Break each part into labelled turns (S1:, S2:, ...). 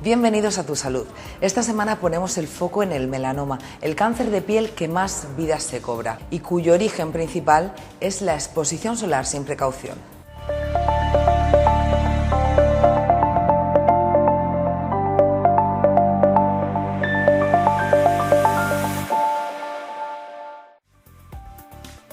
S1: Bienvenidos a Tu Salud. Esta semana ponemos el foco en el melanoma, el cáncer de piel que más vidas se cobra y cuyo origen principal es la exposición solar sin precaución.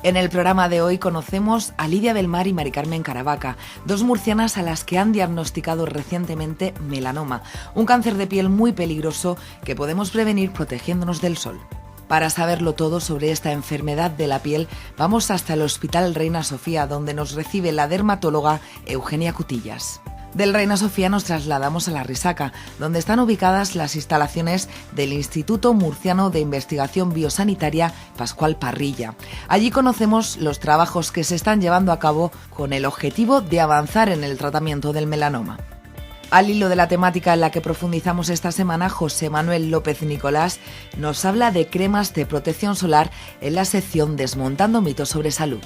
S1: En el programa de hoy conocemos a Lidia del Mar y Mari Carmen Caravaca, dos murcianas a las que han diagnosticado recientemente melanoma, un cáncer de piel muy peligroso que podemos prevenir protegiéndonos del sol. Para saberlo todo sobre esta enfermedad de la piel, vamos hasta el Hospital Reina Sofía, donde nos recibe la dermatóloga Eugenia Cutillas. Del Reina Sofía nos trasladamos a La Risaca, donde están ubicadas las instalaciones del Instituto Murciano de Investigación Biosanitaria Pascual Parrilla. Allí conocemos los trabajos que se están llevando a cabo con el objetivo de avanzar en el tratamiento del melanoma. Al hilo de la temática en la que profundizamos esta semana, José Manuel López Nicolás nos habla de cremas de protección solar en la sección Desmontando mitos sobre salud.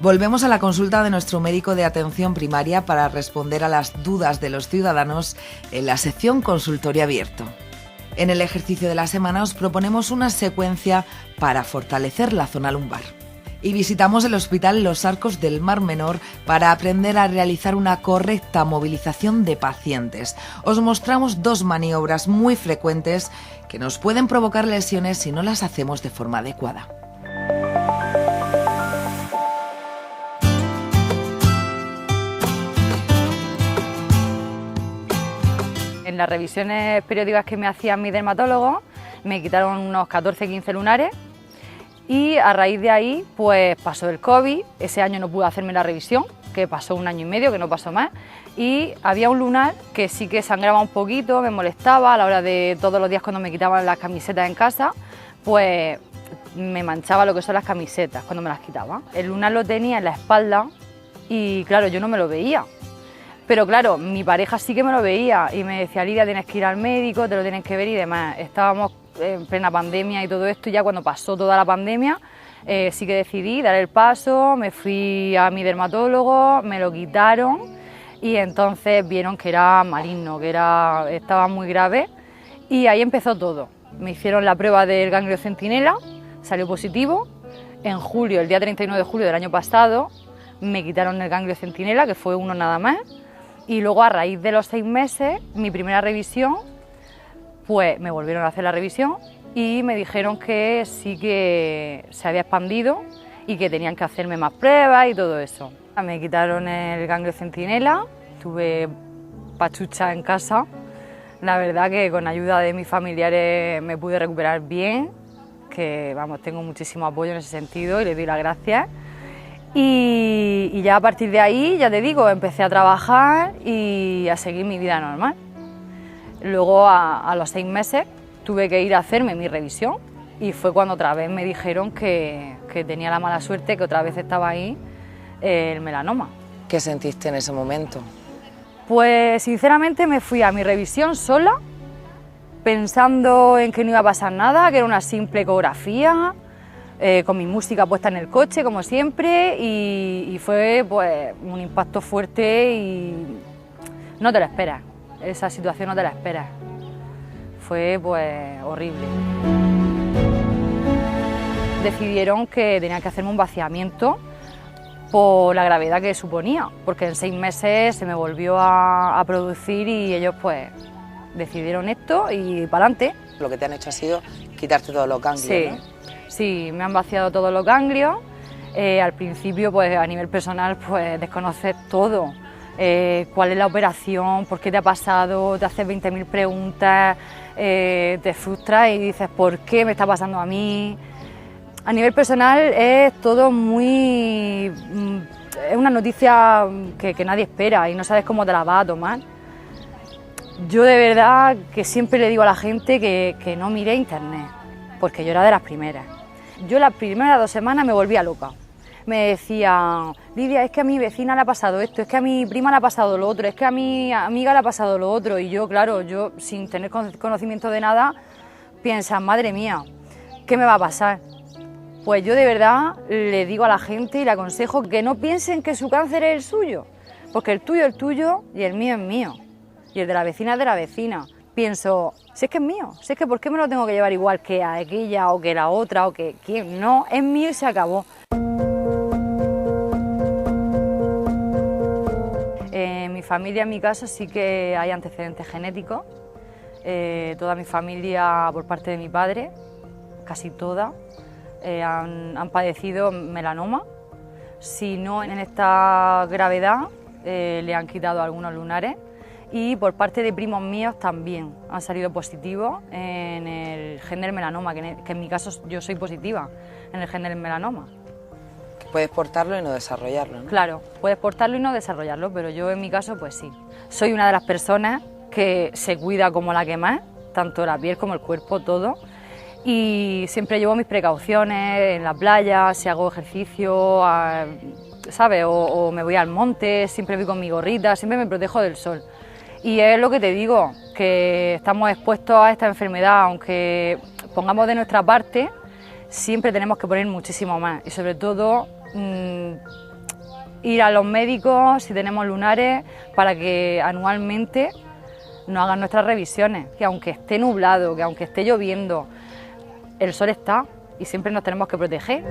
S1: Volvemos a la consulta de nuestro médico de atención primaria para responder a las dudas de los ciudadanos en la sección Consultorio Abierto. En el ejercicio de la semana os proponemos una secuencia para fortalecer la zona lumbar. Y visitamos el Hospital Los Arcos del Mar Menor para aprender a realizar una correcta movilización de pacientes. Os mostramos dos maniobras muy frecuentes que nos pueden provocar lesiones si no las hacemos de forma adecuada.
S2: En las revisiones periódicas que me hacían mi dermatólogo me quitaron unos 14-15 lunares y a raíz de ahí pues pasó el COVID, ese año no pude hacerme la revisión, que pasó 1 año y medio, que no pasó más, y había un lunar que sí que sangraba un poquito, me molestaba a la hora de todos los días cuando me quitaban las camisetas en casa, pues me manchaba lo que son las camisetas cuando me las quitaba. El lunar lo tenía en la espalda y claro, yo no me lo veía. Pero claro, mi pareja sí que me lo veía y me decía, Lidia, tienes que ir al médico, te lo tienes que ver y demás. Estábamos en plena pandemia y todo esto, y ya cuando pasó toda la pandemia sí que decidí dar el paso, me fui a mi dermatólogo, me lo quitaron y entonces vieron que era maligno, que estaba muy grave y ahí empezó todo. Me hicieron la prueba del ganglio centinela, salió positivo. En julio, el día 39 de julio del año pasado, me quitaron el ganglio centinela, que fue uno nada más. Y luego a raíz de los 6 meses, mi primera revisión, pues me volvieron a hacer la revisión y me dijeron que sí que se había expandido y que tenían que hacerme más pruebas y todo eso. Me quitaron el ganglio centinela, tuve pachucha en casa. La verdad que con ayuda de mis familiares me pude recuperar bien, que vamos, tengo muchísimo apoyo en ese sentido y les doy las gracias. Y ya a partir de ahí, ya te digo, empecé a trabajar y a seguir mi vida normal. Luego a los 6 meses tuve que ir a hacerme mi revisión y fue cuando otra vez me dijeron que tenía la mala suerte, que otra vez estaba ahí el melanoma.
S1: ¿Qué sentiste en ese momento?
S2: Pues sinceramente me fui a mi revisión sola, pensando en que no iba a pasar nada, que era una simple ecografía, con mi música puesta en el coche, como siempre, y fue pues un impacto fuerte y no te lo esperas, esa situación no te la esperas. Fue pues horrible. Decidieron que tenían que hacerme un vaciamiento por la gravedad que suponía, porque en 6 meses se me volvió a producir y ellos pues decidieron esto y para adelante.
S1: Lo que te han hecho ha sido quitarte todos los ganglios,
S2: sí,
S1: ¿no?
S2: Sí, me han vaciado todos los ganglios. Al principio, pues a nivel personal, pues desconoces todo. Cuál es la operación, por qué te ha pasado, te haces 20.000 preguntas, te frustras y dices, ¿por qué me está pasando a mí? A nivel personal es todo muy... es una noticia que nadie espera y no sabes cómo te la vas a tomar. Yo de verdad que siempre le digo a la gente que no mire internet, porque yo era de las primeras. Yo las primeras 2 semanas me volvía loca. Me decía, Lidia, es que a mi vecina le ha pasado esto, es que a mi prima le ha pasado lo otro, es que a mi amiga le ha pasado lo otro. Y yo, claro, yo sin tener conocimiento de nada, piensas, madre mía, ¿qué me va a pasar? Pues yo de verdad le digo a la gente y le aconsejo que no piensen que su cáncer es el suyo, porque el tuyo es tuyo y el mío es mío, y el de la vecina es de la vecina. pienso, si es que es mío, si es que ¿por qué me lo tengo que llevar igual que a aquella o que la otra o que quién? No, es mío y se acabó. En mi familia, en mi caso, sí que hay antecedentes genéticos. Toda mi familia, por parte de mi padre, casi toda, han padecido melanoma. Si no en esta gravedad, le han quitado algunos lunares. Y por parte de primos míos también han salido positivos en el gen del melanoma, que en mi caso yo soy positiva en el gen del melanoma.
S1: Puedes portarlo y no desarrollarlo, ¿no?
S2: Claro, puedes portarlo y no desarrollarlo, pero yo en mi caso pues sí. Soy una de las personas que se cuida como la que más, tanto la piel como el cuerpo, todo. Y siempre llevo mis precauciones en la playa, si hago ejercicio, ¿sabes? O me voy al monte, siempre voy con mi gorrita, siempre me protejo del sol. Y es lo que te digo, que estamos expuestos a esta enfermedad, aunque pongamos de nuestra parte, siempre tenemos que poner muchísimo más. Y sobre todo, ir a los médicos si tenemos lunares para que anualmente nos hagan nuestras revisiones. Que aunque esté nublado, que aunque esté lloviendo, el sol está y siempre nos tenemos que proteger.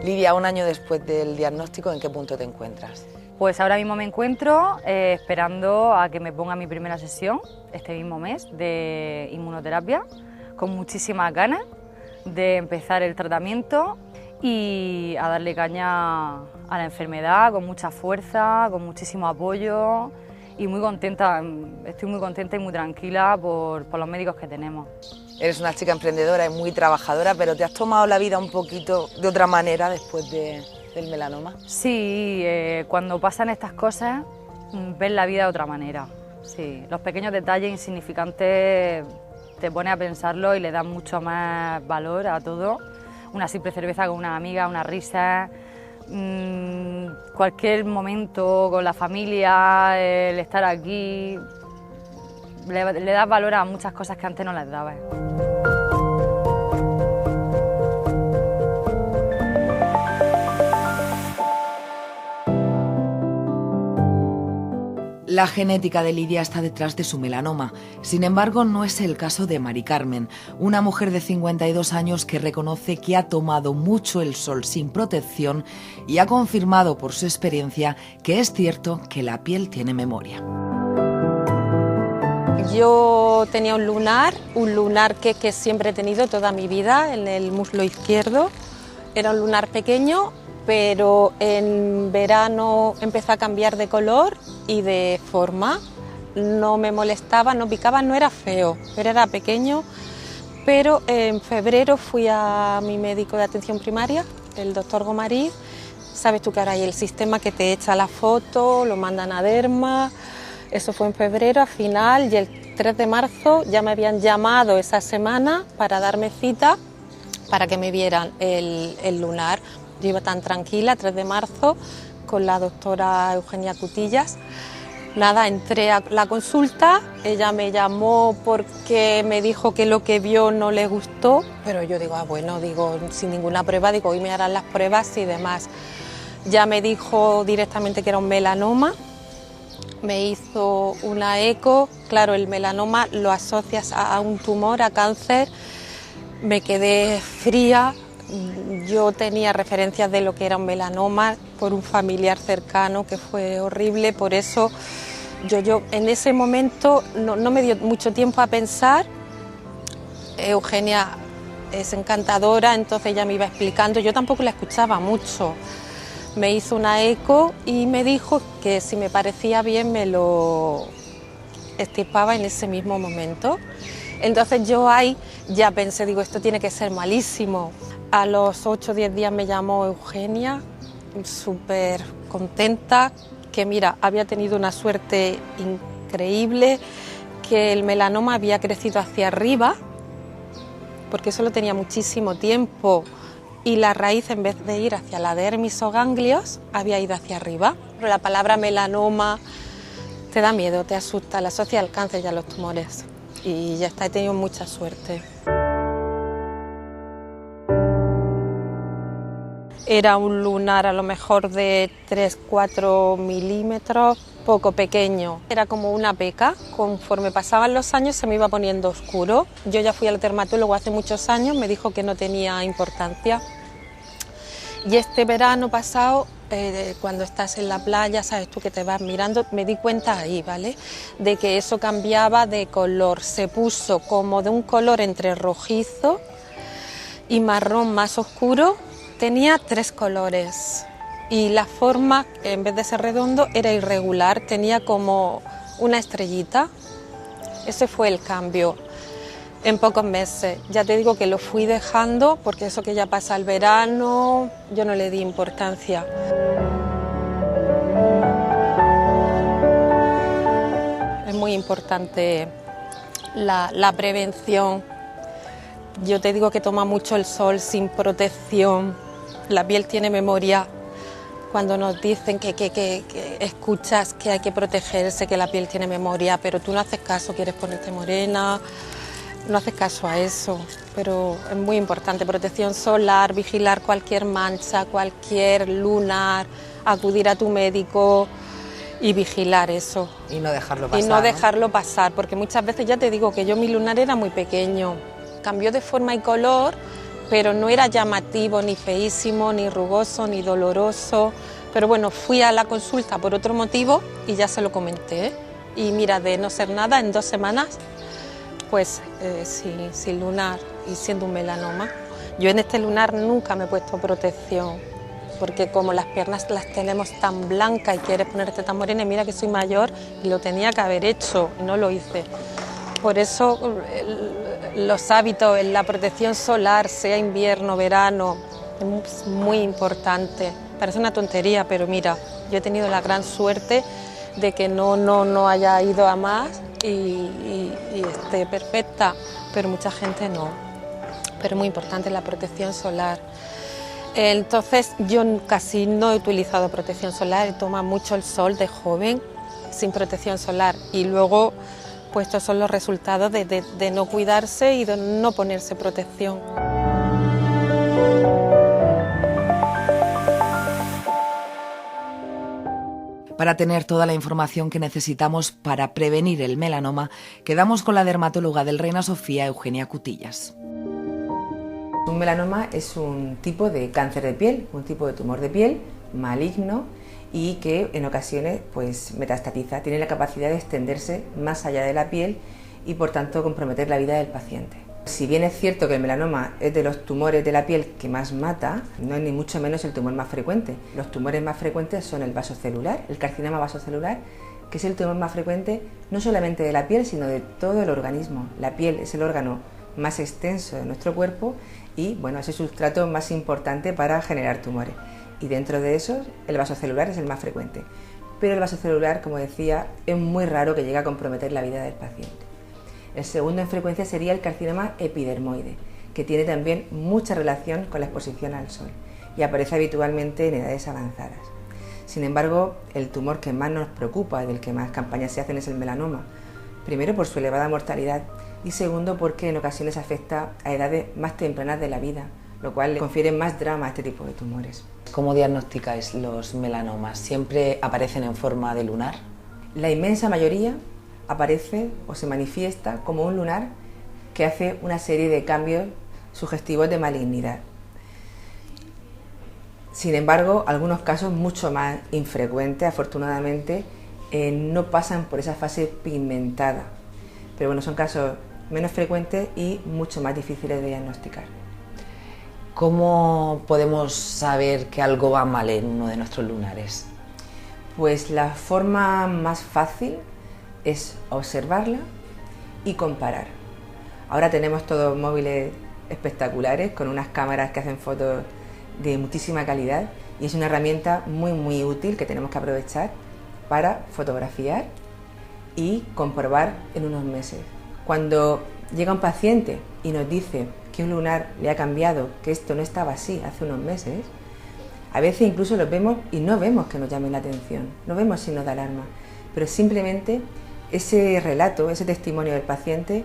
S1: Lidia, un año después del diagnóstico, ¿en qué punto te encuentras?
S2: Pues ahora mismo me encuentro esperando a que me ponga mi primera sesión este mismo mes de inmunoterapia, con muchísimas ganas de empezar el tratamiento y a darle caña a la enfermedad con mucha fuerza, con muchísimo apoyo y muy contenta, estoy muy contenta y muy tranquila por los médicos que tenemos.
S1: Eres una chica emprendedora y muy trabajadora, pero ¿te has tomado la vida un poquito de otra manera después del melanoma?
S2: Sí, cuando pasan estas cosas, ves la vida de otra manera. Sí, los pequeños detalles insignificantes te pones a pensarlo y le das mucho más valor a todo. Una simple cerveza con una amiga, una risa, cualquier momento con la familia, el estar aquí, le das valor a muchas cosas que antes no les dabas.
S1: La genética de Lidia está detrás de su melanoma. Sin embargo, no es el caso de Mari Carmen, una mujer de 52 años que reconoce que ha tomado mucho el sol sin protección y ha confirmado por su experiencia que es cierto que la piel tiene memoria.
S3: Yo tenía un lunar que siempre he tenido toda mi vida en el muslo izquierdo. Era un lunar pequeño, pero en verano empezó a cambiar de color y de forma. No me molestaba, no picaba, no era feo, pero era pequeño. Pero en febrero fui a mi médico de atención primaria, el doctor Gomariz. Sabes tú que ahora hay el sistema que te echa la foto, lo mandan a Derma. Eso fue en febrero, al final, y el 3 de marzo ya me habían llamado esa semana para darme cita para que me vieran el lunar. Yo iba tan tranquila, 3 de marzo, con la doctora Eugenia Cutillas. Nada, entré a la consulta, ella me llamó porque me dijo que lo que vio no le gustó, pero yo digo, bueno, sin ninguna prueba, hoy me harán las pruebas y demás. Ya me dijo directamente que era un melanoma, me hizo una eco, claro, el melanoma lo asocias a un tumor, a cáncer, me quedé fría. Yo tenía referencias de lo que era un melanoma por un familiar cercano que fue horrible, por eso yo en ese momento no me dio mucho tiempo a pensar. Eugenia es encantadora, entonces ella me iba explicando, yo tampoco la escuchaba mucho. Me hizo una eco y me dijo que si me parecía bien me lo extirpaba en ese mismo momento. Entonces yo ahí ya pensé, esto tiene que ser malísimo. A los 8 o 10 días me llamó Eugenia, súper contenta, que mira, había tenido una suerte increíble, que el melanoma había crecido hacia arriba, porque eso lo tenía muchísimo tiempo, y la raíz, en vez de ir hacia la dermis o ganglios, había ido hacia arriba. Pero la palabra melanoma te da miedo, te asusta, la asocia al cáncer y a los tumores. Y ya está, he tenido mucha suerte. Era un lunar a lo mejor de 3-4 milímetros, poco pequeño. Era como una peca, conforme pasaban los años se me iba poniendo oscuro. Yo ya fui al dermatólogo hace muchos años, me dijo que no tenía importancia. Y este verano pasado, cuando estás en la playa, sabes tú que te vas mirando, me di cuenta ahí, ¿vale? De que eso cambiaba de color, se puso como de un color entre rojizo y marrón más oscuro, tenía 3 colores. Y la forma, en vez de ser redondo, era irregular, tenía como una estrellita. Ese fue el cambio en pocos meses. Ya te digo que lo fui dejando porque eso que ya pasa el verano, yo no le di importancia. Es muy importante la prevención. Yo te digo que toma mucho el sol sin protección. La piel tiene memoria. Cuando nos dicen que escuchas que hay que protegerse, que la piel tiene memoria, pero tú no haces caso, quieres ponerte morena, no haces caso a eso. Pero es muy importante, protección solar, vigilar cualquier mancha, cualquier lunar, acudir a tu médico y vigilar eso.
S1: Y no dejarlo pasar.
S3: Y no dejarlo pasar, porque muchas veces ya te digo que mi lunar era muy pequeño, cambió de forma y color, pero no era llamativo, ni feísimo, ni rugoso, ni doloroso. Pero bueno, fui a la consulta por otro motivo y ya se lo comenté. Y mira, de no ser nada, en 2 semanas, pues sin lunar y siendo un melanoma. Yo en este lunar nunca me he puesto protección, porque como las piernas las tenemos tan blancas y quieres ponerte tan morena, y mira que soy mayor y lo tenía que haber hecho y no lo hice. Por eso los hábitos en la protección solar, sea invierno, verano, es muy importante. Parece una tontería, pero mira, yo he tenido la gran suerte de que no haya ido a más y esté perfecta, pero mucha gente no. Pero es muy importante la protección solar. Entonces yo casi no he utilizado protección solar, he tomado mucho el sol de joven sin protección solar y luego pues estos son los resultados de no cuidarse y de no ponerse protección.
S1: Para tener toda la información que necesitamos para prevenir el melanoma, quedamos con la dermatóloga del Reina Sofía, Eugenia Cutillas.
S4: Un melanoma es un tipo de cáncer de piel, un tipo de tumor de piel maligno y que en ocasiones pues metastatiza, tiene la capacidad de extenderse más allá de la piel y por tanto comprometer la vida del paciente. Si bien es cierto que el melanoma es de los tumores de la piel que más mata, no es ni mucho menos el tumor más frecuente. Los tumores más frecuentes son el vasocelular, el carcinoma vasocelular, que es el tumor más frecuente no solamente de la piel sino de todo el organismo. La piel es el órgano más extenso de nuestro cuerpo y bueno, es el sustrato más importante para generar tumores. Y dentro de esos, el vasocelular es el más frecuente. Pero el vasocelular, como decía, es muy raro que llegue a comprometer la vida del paciente. El segundo en frecuencia sería el carcinoma epidermoide, que tiene también mucha relación con la exposición al sol y aparece habitualmente en edades avanzadas. Sin embargo, el tumor que más nos preocupa, del que más campañas se hacen, es el melanoma. Primero, por su elevada mortalidad y segundo, porque en ocasiones afecta a edades más tempranas de la vida, lo cual le confiere más drama a este tipo de tumores.
S1: ¿Cómo diagnosticáis los melanomas? ¿Siempre aparecen en forma de lunar?
S4: La inmensa mayoría aparece o se manifiesta como un lunar que hace una serie de cambios sugestivos de malignidad. Sin embargo, algunos casos mucho más infrecuentes, afortunadamente, no pasan por esa fase pigmentada. Pero bueno, son casos menos frecuentes y mucho más difíciles de diagnosticar.
S1: ¿Cómo podemos saber que algo va mal en uno de nuestros lunares?
S4: Pues la forma más fácil es observarla y comparar. Ahora tenemos todos móviles espectaculares con unas cámaras que hacen fotos de muchísima calidad y es una herramienta muy útil que tenemos que aprovechar para fotografiar y comprobar en unos meses. Cuando llega un paciente y nos dice que un lunar le ha cambiado, que esto no estaba así hace unos meses, a veces incluso los vemos y no vemos que nos llamen la atención, no vemos signos de alarma, pero simplemente ese relato, ese testimonio del paciente,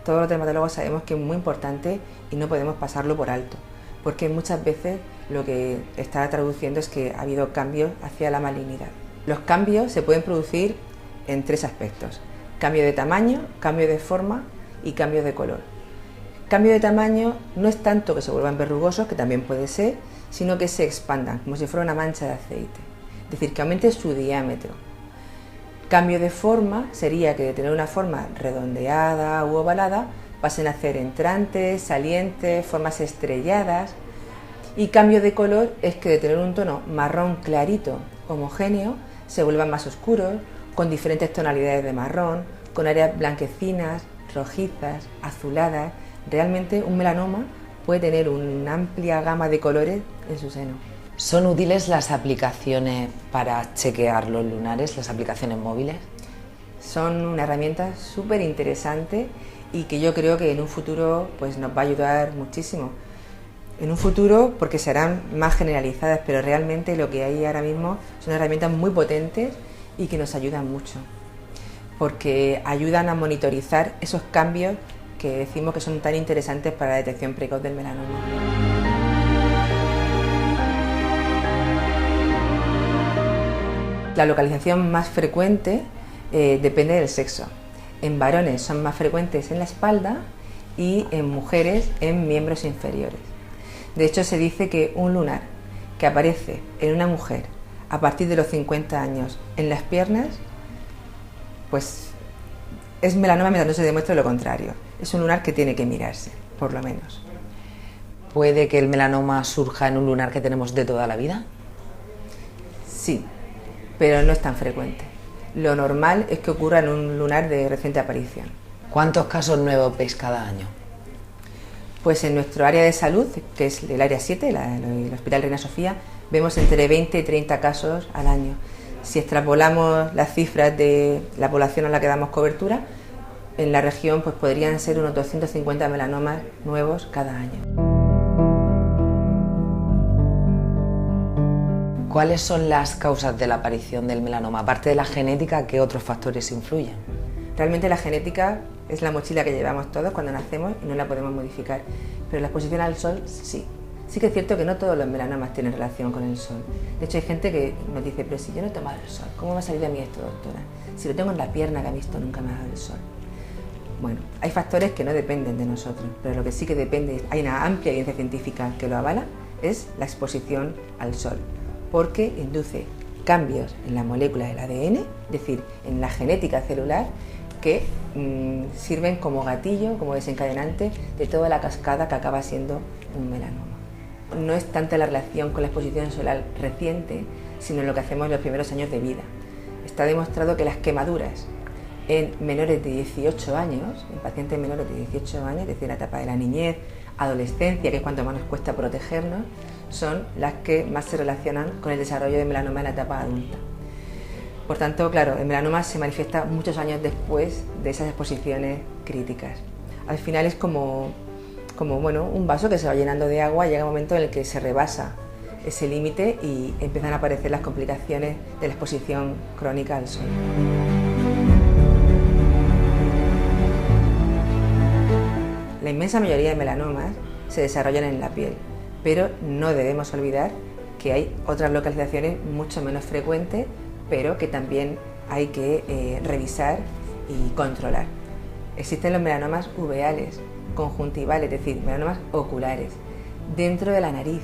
S4: todos los dermatólogos sabemos que es muy importante y no podemos pasarlo por alto, porque muchas veces lo que está traduciendo es que ha habido cambios hacia la malignidad. Los cambios se pueden producir en 3 aspectos: cambio de tamaño, cambio de forma y cambio de color. Cambio de tamaño no es tanto que se vuelvan verrugosos, que también puede ser, sino que se expandan, como si fuera una mancha de aceite, es decir, que aumente su diámetro. Cambio de forma sería que de tener una forma redondeada u ovalada pasen a hacer entrantes, salientes, formas estrelladas. Y cambio de color es que de tener un tono marrón clarito, homogéneo, se vuelvan más oscuros, con diferentes tonalidades de marrón, con áreas blanquecinas, rojizas, azuladas. Realmente un melanoma puede tener una amplia gama de colores en su seno.
S1: ¿Son útiles las aplicaciones para chequear los lunares, las aplicaciones móviles?
S4: Son una herramienta súper interesante y que yo creo que en un futuro pues, nos va a ayudar muchísimo. En un futuro porque serán más generalizadas, pero realmente lo que hay ahora mismo son herramientas muy potentes y que nos ayudan mucho, porque ayudan a monitorizar esos cambios que decimos que son tan interesantes para la detección precoz del melanoma. La localización más frecuente depende del sexo. En varones son más frecuentes en la espalda y en mujeres en miembros inferiores. De hecho, se dice que un lunar que aparece en una mujer a partir de los 50 años en las piernas, pues es melanoma mientras no se demuestre lo contrario. Es un lunar que tiene que mirarse, por lo menos.
S1: ¿Puede que el melanoma surja en un lunar que tenemos de toda la vida?
S4: Sí, pero no es tan frecuente. Lo normal es que ocurra en un lunar de reciente aparición.
S1: ¿Cuántos casos nuevos veis cada año?
S4: Pues en nuestro área de salud, que es el área 7, el Hospital Reina Sofía, vemos entre 20 y 30 casos al año. Si extrapolamos las cifras de la población a la que damos cobertura, en la región pues podrían ser unos 250 melanomas nuevos cada año.
S1: ¿Cuáles son las causas de la aparición del melanoma? Aparte de la genética, ¿qué otros factores influyen?
S4: Realmente la genética es la mochila que llevamos todos cuando nacemos y no la podemos modificar, pero la exposición al sol sí. Sí que es cierto que no todos los melanomas tienen relación con el sol. De hecho hay gente que nos dice, pero si yo no he tomado el sol, ¿cómo va a salir de mí esto, doctora? Si lo tengo en la pierna que ha visto, nunca me ha dado el sol. Bueno, hay factores que no dependen de nosotros, pero lo que sí que depende, hay una amplia evidencia científica que lo avala, es la exposición al sol, porque induce cambios en la molécula del ADN, es decir, en la genética celular, que sirven como gatillo, como desencadenante de toda la cascada que acaba siendo un melanoma. No es tanta la relación con la exposición solar reciente, sino en lo que hacemos en los primeros años de vida. Está demostrado que las quemaduras en menores de 18 años, en pacientes menores de 18 años, es decir, la etapa de la niñez, adolescencia, que es cuanto más nos cuesta protegernos, son las que más se relacionan con el desarrollo de melanoma en la etapa adulta. Por tanto, claro, el melanoma se manifiesta muchos años después de esas exposiciones críticas. Al final es como bueno, un vaso que se va llenando de agua, llega un momento en el que se rebasa ese límite y empiezan a aparecer las complicaciones de la exposición crónica al sol. La inmensa mayoría de melanomas se desarrollan en la piel, pero no debemos olvidar que hay otras localizaciones mucho menos frecuentes, pero que también hay que revisar y controlar. Existen los melanomas uveales, conjuntivales, es decir, melanomas oculares, dentro de la nariz,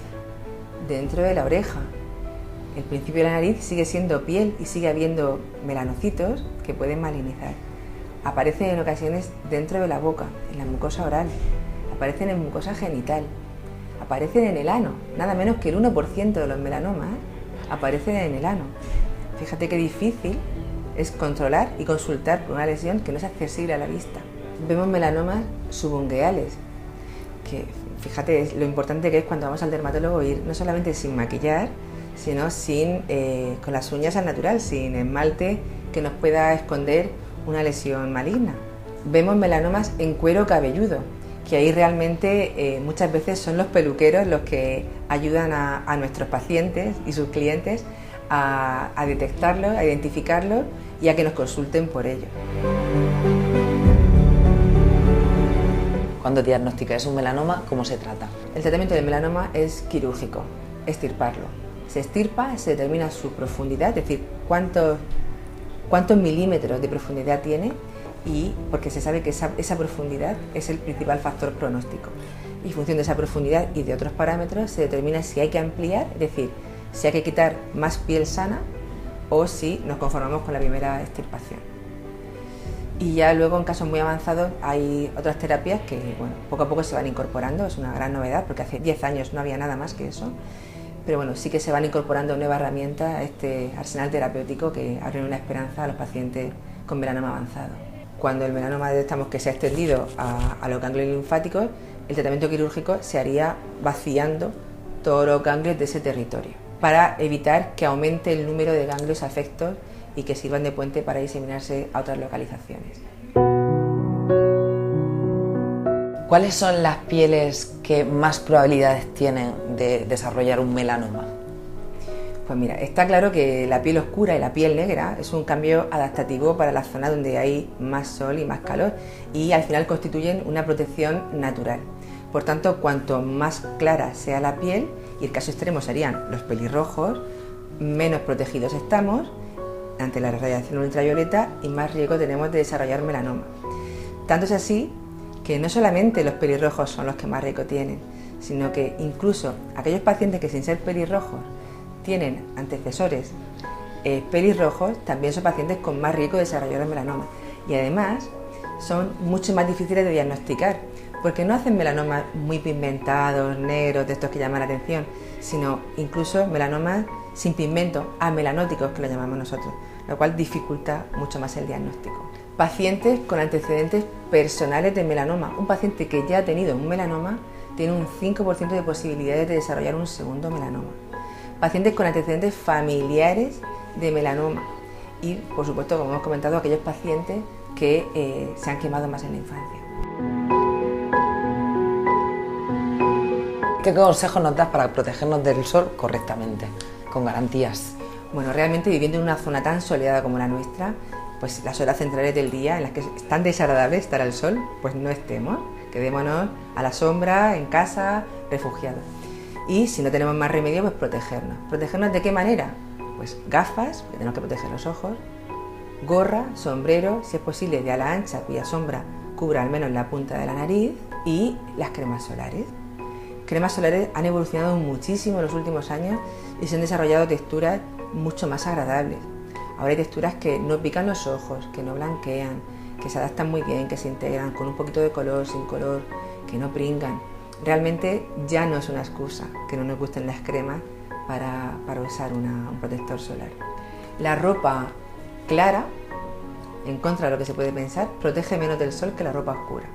S4: dentro de la oreja. El principio de la nariz sigue siendo piel y sigue habiendo melanocitos que pueden malignizar. Aparecen en ocasiones dentro de la boca, en la mucosa oral, aparecen en mucosa genital, aparecen en el ano. Nada menos que el 1% de los melanomas aparecen en el ano. Fíjate qué difícil es controlar y consultar por una lesión que no es accesible a la vista. Vemos melanomas subungueales, que fíjate lo importante que es cuando vamos al dermatólogo ir no solamente sin maquillar, sino con las uñas al natural, sin esmalte que nos pueda esconder una lesión maligna. Vemos melanomas en cuero cabelludo, que ahí realmente muchas veces son los peluqueros los que ayudan a nuestros pacientes y sus clientes a detectarlo, a identificarlo y a que nos consulten por ello.
S1: Cuando diagnosticáis un melanoma, ¿cómo se trata?
S4: El tratamiento del melanoma es quirúrgico, extirparlo. Se estirpa, se determina su profundidad, es decir, cuántos milímetros de profundidad tiene, y porque se sabe que esa profundidad es el principal factor pronóstico. Y en función de esa profundidad y de otros parámetros se determina si hay que ampliar, es decir, si hay que quitar más piel sana o si nos conformamos con la primera extirpación. Y ya luego, en casos muy avanzados, hay otras terapias que, bueno, poco a poco se van incorporando. Es una gran novedad porque hace 10 años no había nada más que eso, pero bueno, sí que se van incorporando nuevas herramientas a este arsenal terapéutico que abre una esperanza a los pacientes con melanoma avanzado. Cuando el melanoma detectamos que se ha extendido a los ganglios linfáticos, el tratamiento quirúrgico se haría vaciando todos los ganglios de ese territorio, para evitar que aumente el número de ganglios afectos y que sirvan de puente para diseminarse a otras localizaciones.
S1: ¿Cuáles son las pieles que más probabilidades tienen de desarrollar un melanoma?
S4: Pues mira, está claro que la piel oscura y la piel negra es un cambio adaptativo para la zona donde hay más sol y más calor, y al final constituyen una protección natural. Por tanto, cuanto más clara sea la piel, y el caso extremo serían los pelirrojos, menos protegidos estamos ante la radiación ultravioleta y más riesgo tenemos de desarrollar melanoma. Tanto es así que no solamente los pelirrojos son los que más riesgo tienen, sino que incluso aquellos pacientes que sin ser pelirrojos tienen antecesores pelirrojos, también son pacientes con más riesgo de desarrollar el melanoma. Y además son mucho más difíciles de diagnosticar, porque no hacen melanomas muy pigmentados, negros, de estos que llaman la atención, sino incluso melanomas sin pigmento, amelanóticos, que lo llamamos nosotros, lo cual dificulta mucho más el diagnóstico. Pacientes con antecedentes personales de melanoma. Un paciente que ya ha tenido un melanoma tiene un 5% de posibilidades de desarrollar un segundo melanoma. Pacientes con antecedentes familiares de melanoma y, por supuesto, como hemos comentado, aquellos pacientes que se han quemado más en la infancia.
S1: ¿Qué consejos nos das para protegernos del sol correctamente, con garantías?
S4: Bueno, realmente viviendo en una zona tan soleada como la nuestra, pues las horas centrales del día en las que es tan desagradable estar al sol, pues no estemos, quedémonos a la sombra, en casa, refugiados. Y si no tenemos más remedio, pues protegernos. ¿Protegernos de qué manera? Pues gafas, porque tenemos que proteger los ojos, gorra, sombrero, si es posible de ala ancha, cuya sombra cubra al menos la punta de la nariz, y las cremas solares. Cremas solares han evolucionado muchísimo en los últimos años y se han desarrollado texturas mucho más agradables. Ahora hay texturas que no pican los ojos, que no blanquean, que se adaptan muy bien, que se integran con un poquito de color, sin color, que no pringan. Realmente ya no es una excusa que no nos gusten las cremas para usar un protector solar. La ropa clara, en contra de lo que se puede pensar, protege menos del sol que la ropa oscura.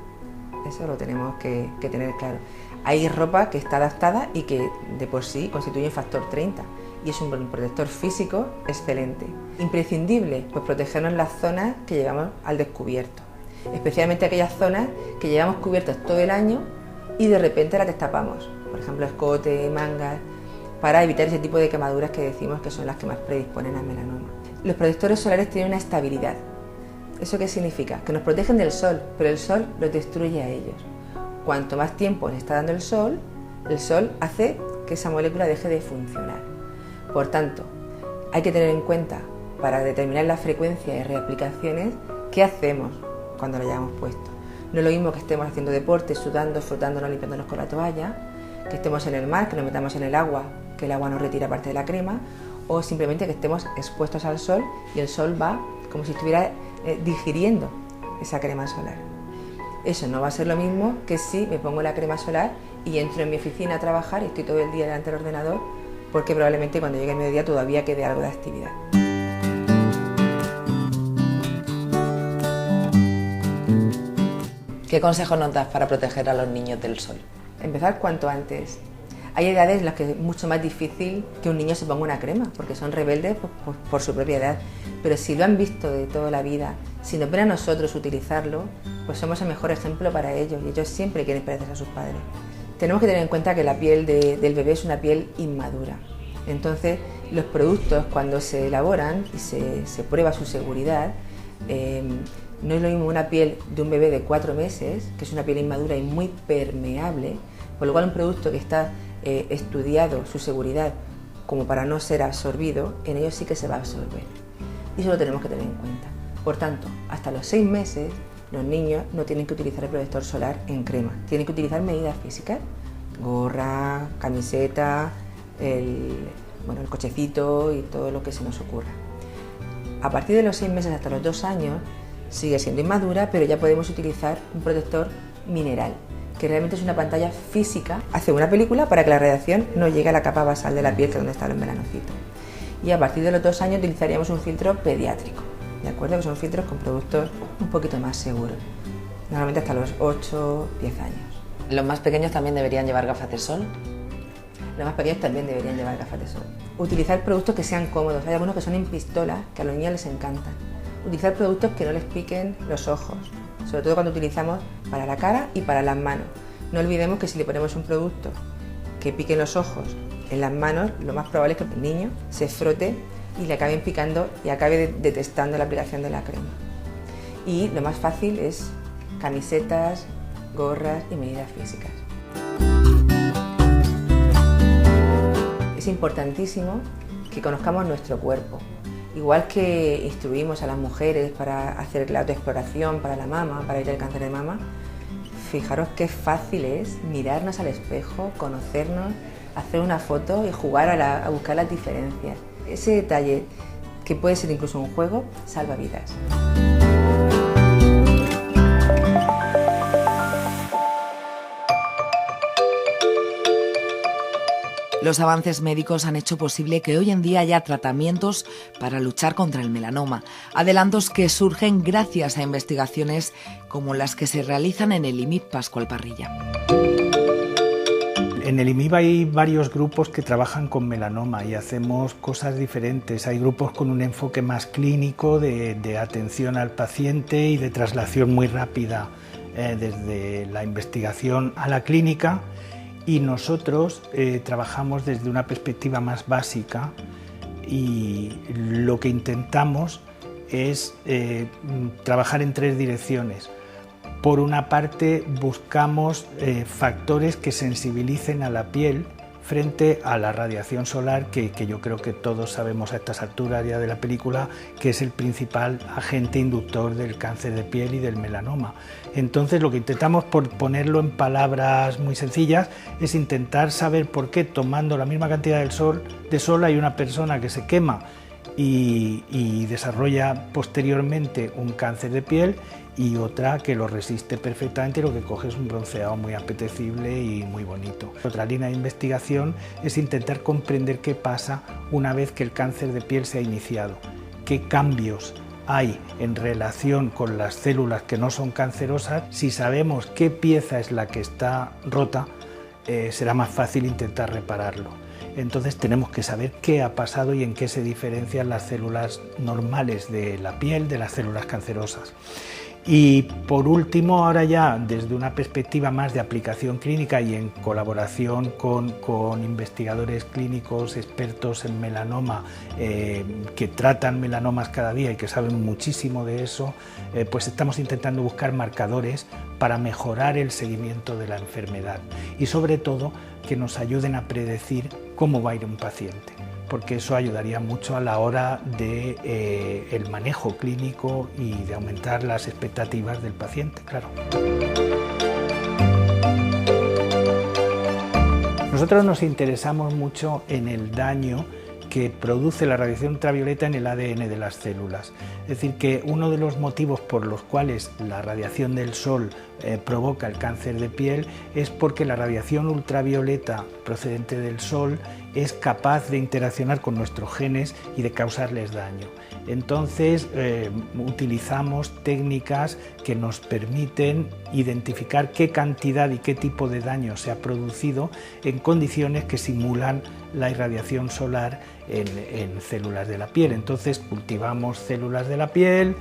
S4: Eso lo tenemos que tener claro. Hay ropa que está adaptada y que de por sí constituye un factor 30 y es un protector físico excelente. Imprescindible, pues protegernos las zonas que llevamos al descubierto, especialmente aquellas zonas que llevamos cubiertas todo el año y de repente las destapamos, por ejemplo escote, mangas, para evitar ese tipo de quemaduras que decimos que son las que más predisponen al melanoma. Los protectores solares tienen una estabilidad. ¿Eso qué significa? Que nos protegen del sol, pero el sol los destruye a ellos. Cuanto más tiempo les está dando el sol hace que esa molécula deje de funcionar. Por tanto, hay que tener en cuenta, para determinar la frecuencia de reaplicaciones, qué hacemos cuando lo hayamos puesto. No es lo mismo que estemos haciendo deporte, sudando, frotándonos, limpiándonos con la toalla, que estemos en el mar, que nos metamos en el agua, que el agua nos retira parte de la crema, o simplemente que estemos expuestos al sol y el sol va como si estuviera digiriendo esa crema solar. Eso no va a ser lo mismo que si me pongo la crema solar y entro en mi oficina a trabajar y estoy todo el día delante del ordenador, porque probablemente cuando llegue el mediodía todavía quede algo de actividad.
S1: ¿Qué consejos nos das para proteger a los niños del sol?
S4: Empezar cuanto antes. Hay edades en las que es mucho más difícil que un niño se ponga una crema, porque son rebeldes por su propia edad. Pero si lo han visto de toda la vida, si nos ven a nosotros utilizarlo, pues somos el mejor ejemplo para ellos y ellos siempre quieren parecerse a sus padres. Tenemos que tener en cuenta que la piel del bebé es una piel inmadura. Entonces, los productos cuando se elaboran y se prueba su seguridad, no es lo mismo una piel de un bebé de 4 meses, que es una piel inmadura y muy permeable, por lo cual un producto que está estudiado su seguridad como para no ser absorbido, en ellos sí que se va a absorber. Y eso lo tenemos que tener en cuenta. Por tanto, hasta los 6 meses los niños no tienen que utilizar el protector solar en crema, tienen que utilizar medidas físicas, gorra, camiseta, el cochecito y todo lo que se nos ocurra. A partir de los 6 meses hasta los 2 años sigue siendo inmadura, pero ya podemos utilizar un protector mineral, que realmente es una pantalla física, hace una película para que la radiación no llegue a la capa basal de la piel, que es donde están los melanocitos. Y a partir de los 2 años utilizaríamos un filtro pediátrico, ¿de acuerdo? Que son filtros con productos un poquito más seguros, normalmente hasta los 8, 10 años.
S1: ¿Los más pequeños también deberían llevar gafas de sol?
S4: Los más pequeños también deberían llevar gafas de sol. Utilizar productos que sean cómodos, hay algunos que son en pistola, que a los niños les encantan. Utilizar productos que no les piquen los ojos, sobre todo cuando utilizamos para la cara y para las manos. No olvidemos que si le ponemos un producto que pique los ojos en las manos, lo más probable es que el niño se frote y le acaben picando y acabe detestando la aplicación de la crema. Y lo más fácil es camisetas, gorras y medidas físicas. Es importantísimo que conozcamos nuestro cuerpo. Igual que instruimos a las mujeres para hacer la autoexploración para la mama, para ir al cáncer de mama, fijaros qué fácil es mirarnos al espejo, conocernos, hacer una foto y jugar a buscar las diferencias. Ese detalle, que puede ser incluso un juego, salva vidas.
S1: Los avances médicos han hecho posible que hoy en día haya tratamientos para luchar contra el melanoma, adelantos que surgen gracias a investigaciones como las que se realizan en el IMIP Pascual Parrilla.
S5: En el IMIB hay varios grupos que trabajan con melanoma y hacemos cosas diferentes. Hay grupos con un enfoque más clínico de atención al paciente y de traslación muy rápida desde la investigación a la clínica. Y nosotros trabajamos desde una perspectiva más básica y lo que intentamos es trabajar en 3 direcciones. Por una parte, buscamos factores que sensibilicen a la piel frente a la radiación solar, que yo creo que todos sabemos a estas alturas ya de la película, que es el principal agente inductor del cáncer de piel y del melanoma. Entonces, lo que intentamos, por ponerlo en palabras muy sencillas, es intentar saber por qué, tomando la misma cantidad de sol hay una persona que se quema y desarrolla posteriormente un cáncer de piel y otra que lo resiste perfectamente y lo que coge es un bronceado muy apetecible y muy bonito. Otra línea de investigación es intentar comprender qué pasa una vez que el cáncer de piel se ha iniciado, qué cambios hay en relación con las células que no son cancerosas. Si sabemos qué pieza es la que está rota, será más fácil intentar repararlo. Entonces tenemos que saber qué ha pasado y en qué se diferencian las células normales de la piel de las células cancerosas. Y por último, ahora ya desde una perspectiva más de aplicación clínica y en colaboración con investigadores clínicos expertos en melanoma que tratan melanomas cada día y que saben muchísimo de eso, pues estamos intentando buscar marcadores para mejorar el seguimiento de la enfermedad y sobre todo que nos ayuden a predecir cómo va a ir un paciente, porque eso ayudaría mucho a la hora de el manejo clínico y de aumentar las expectativas del paciente, claro. Nosotros nos interesamos mucho en el daño que produce la radiación ultravioleta en el ADN de las células. Es decir, que uno de los motivos por los cuales la radiación del sol provoca el cáncer de piel es porque la radiación ultravioleta procedente del sol es capaz de interaccionar con nuestros genes y de causarles daño. Entonces utilizamos técnicas que nos permiten identificar qué cantidad y qué tipo de daño se ha producido en condiciones que simulan la irradiación solar en células de la piel. Entonces cultivamos células de la piel,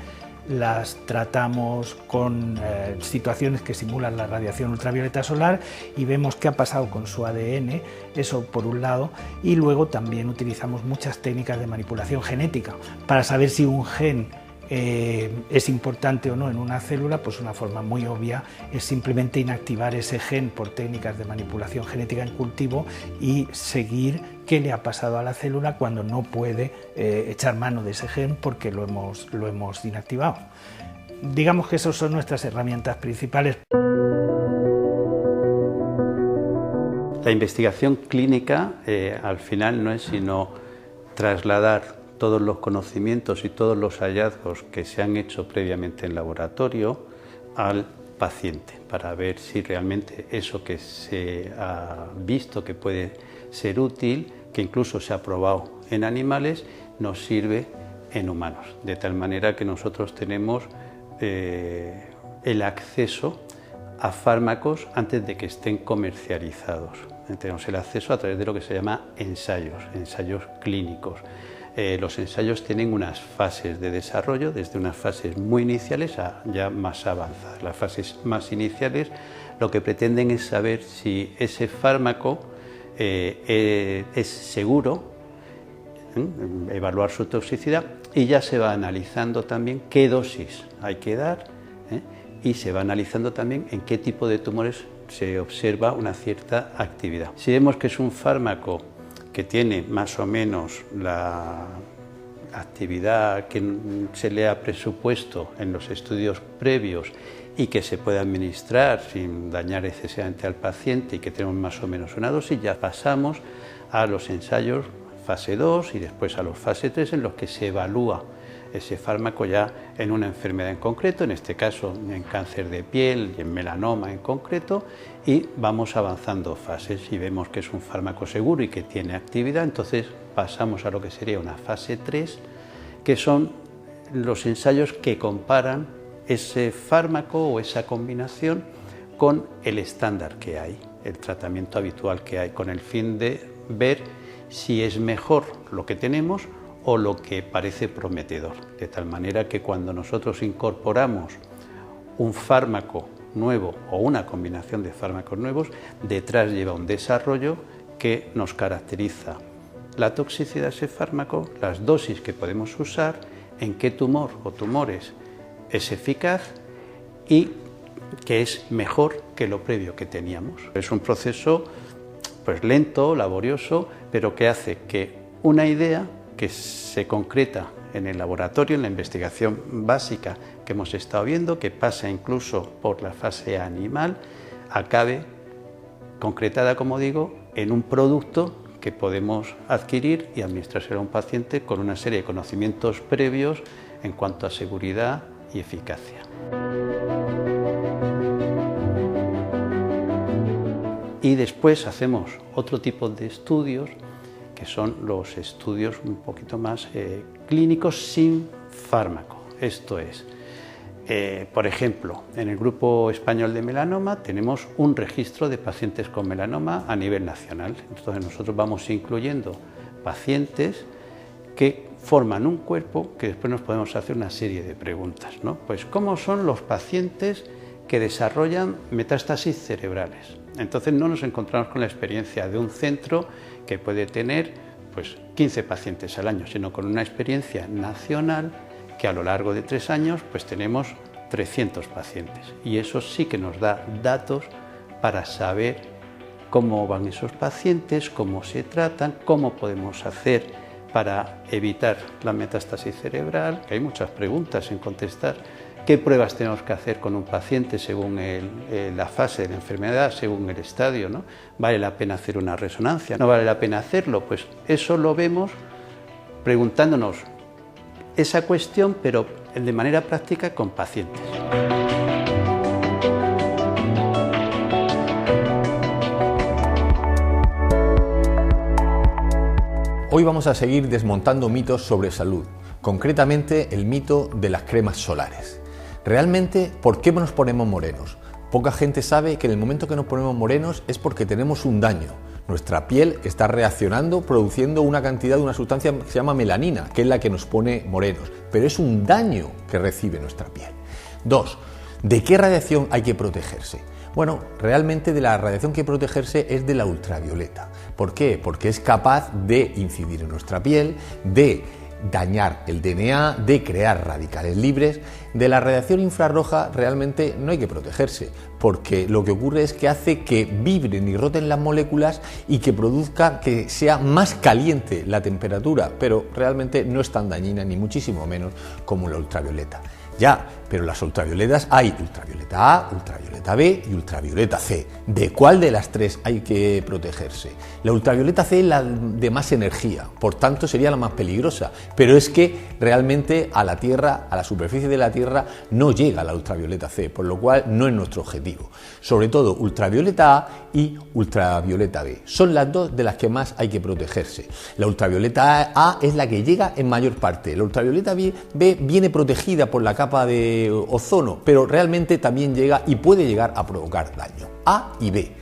S5: las tratamos con situaciones que simulan la radiación ultravioleta solar y vemos qué ha pasado con su ADN, eso por un lado, y luego también utilizamos muchas técnicas de manipulación genética para saber si un gen es importante o no en una célula, pues una forma muy obvia es simplemente inactivar ese gen por técnicas de manipulación genética en cultivo y seguir qué le ha pasado a la célula cuando no puede echar mano de ese gen porque lo hemos inactivado. Digamos que esas son nuestras herramientas principales.
S6: La investigación clínica al final no es sino trasladar todos los conocimientos y todos los hallazgos que se han hecho previamente en laboratorio al paciente para ver si realmente eso que se ha visto que puede ser útil, que incluso se ha probado en animales, nos sirve en humanos. De tal manera que nosotros tenemos el acceso a fármacos antes de que estén comercializados. Tenemos el acceso a través de lo que se llama ensayos clínicos. Los ensayos tienen unas fases de desarrollo, desde unas fases muy iniciales a ya más avanzadas. Las fases más iniciales lo que pretenden es saber si ese fármaco es seguro, evaluar su toxicidad, y ya se va analizando también qué dosis hay que dar, y se va analizando también en qué tipo de tumores se observa una cierta actividad. Si vemos que es un fármaco que tiene más o menos la actividad que se le ha presupuesto en los estudios previos y que se puede administrar sin dañar excesivamente al paciente y que tenemos más o menos una dosis, ya pasamos a los ensayos fase 2 y después a los fase 3 en los que se evalúa ese fármaco ya en una enfermedad en concreto, en este caso en cáncer de piel y en melanoma en concreto, y vamos avanzando fases y vemos que es un fármaco seguro y que tiene actividad, entonces pasamos a lo que sería una fase 3, que son los ensayos que comparan ese fármaco o esa combinación con el estándar que hay, el tratamiento habitual que hay, con el fin de ver si es mejor lo que tenemos o lo que parece prometedor, de tal manera que cuando nosotros incorporamos un fármaco nuevo o una combinación de fármacos nuevos, detrás lleva un desarrollo que nos caracteriza la toxicidad de ese fármaco, las dosis que podemos usar, en qué tumor o tumores es eficaz y que es mejor que lo previo que teníamos. Es un proceso pues lento, laborioso, pero que hace que una idea que se concreta en el laboratorio, en la investigación básica que hemos estado viendo, que pasa incluso por la fase animal, acabe concretada, como digo, en un producto que podemos adquirir y administrárselo a un paciente con una serie de conocimientos previos en cuanto a seguridad y eficacia. Y después hacemos otro tipo de estudios, que son los estudios un poquito más clínicos sin fármaco. Esto es, por ejemplo, en el Grupo Español de Melanoma tenemos un registro de pacientes con melanoma a nivel nacional. Entonces nosotros vamos incluyendo pacientes que forman un cuerpo que después nos podemos hacer una serie de preguntas, ¿no? Pues, ¿cómo son los pacientes que desarrollan metástasis cerebrales? Entonces no nos encontramos con la experiencia de un centro que puede tener pues 15 pacientes al año, sino con una experiencia nacional que a lo largo de 3 años pues tenemos 300 pacientes. Y eso sí que nos da datos para saber cómo van esos pacientes, cómo se tratan, cómo podemos hacer para evitar la metástasis cerebral, que hay muchas preguntas en contestar. ¿Qué pruebas tenemos que hacer con un paciente según la fase de la enfermedad, según el estadio, ¿no? ¿Vale la pena hacer una resonancia? ¿No vale la pena hacerlo? Pues eso lo vemos preguntándonos esa cuestión, pero de manera práctica con pacientes.
S7: Hoy vamos a seguir desmontando mitos sobre salud, concretamente el mito de las cremas solares. Realmente, ¿por qué nos ponemos morenos? Poca gente sabe que en el momento que nos ponemos morenos es porque tenemos un daño. Nuestra piel está reaccionando, produciendo una cantidad de una sustancia que se llama melanina, que es la que nos pone morenos, pero es un daño que recibe nuestra piel. 2. ¿De qué radiación hay que protegerse? Bueno, realmente de la radiación que hay que protegerse es de la ultravioleta. ¿Por qué? Porque es capaz de incidir en nuestra piel, de dañar el DNA, de crear radicales libres. De la radiación infrarroja realmente no hay que protegerse, porque lo que ocurre es que hace que vibren y roten las moléculas y que produzca que sea más caliente la temperatura, pero realmente no es tan dañina ni muchísimo menos como la ultravioleta. Ya, pero las ultravioletas hay ultravioleta A, ultravioleta B y ultravioleta C. ¿De cuál de las tres hay que protegerse? La ultravioleta C es la de más energía, por tanto sería la más peligrosa, pero es que realmente a la Tierra, a la superficie de la Tierra, no llega la ultravioleta C, por lo cual no es nuestro objetivo. Sobre todo ultravioleta A y ultravioleta B son las dos de las que más hay que protegerse. La ultravioleta A es la que llega en mayor parte, la ultravioleta B viene protegida por la capa de ozono, pero realmente también llega y puede llegar a provocar daño. A y B.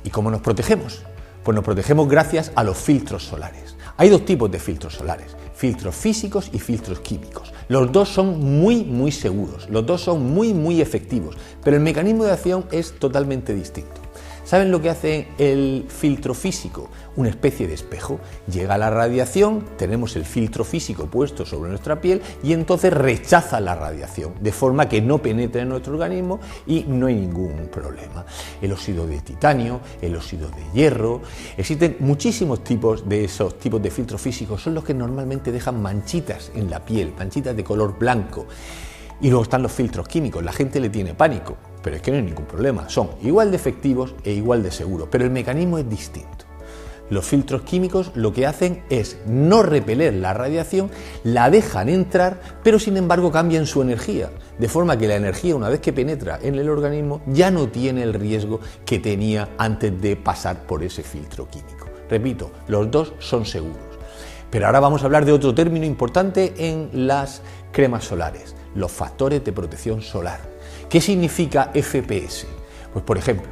S7: ¿Y cómo nos protegemos? Pues nos protegemos gracias a los filtros solares. Hay dos tipos de filtros solares, filtros físicos y filtros químicos. Los dos son muy seguros, los dos son muy efectivos, pero el mecanismo de acción es totalmente distinto. ¿Saben lo que hace el filtro físico? Una especie de espejo. Llega la radiación, tenemos el filtro físico puesto sobre nuestra piel y entonces rechaza la radiación, de forma que no penetra en nuestro organismo y no hay ningún problema. El óxido de titanio, el óxido de hierro, existen muchísimos tipos de esos tipos de filtros físicos, son los que normalmente dejan manchitas en la piel, manchitas de color blanco. Y luego están los filtros químicos, la gente le tiene pánico, pero es que no hay ningún problema, son igual de efectivos e igual de seguros, pero el mecanismo es distinto. Los filtros químicos lo que hacen es no repeler la radiación, la dejan entrar, pero sin embargo cambian su energía, de forma que la energía, una vez que penetra en el organismo, ya no tiene el riesgo que tenía antes de pasar por ese filtro químico. Repito, los dos son seguros. Pero ahora vamos a hablar de otro término importante en las cremas solares, los factores de protección solar. ¿Qué significa FPS? Pues por ejemplo,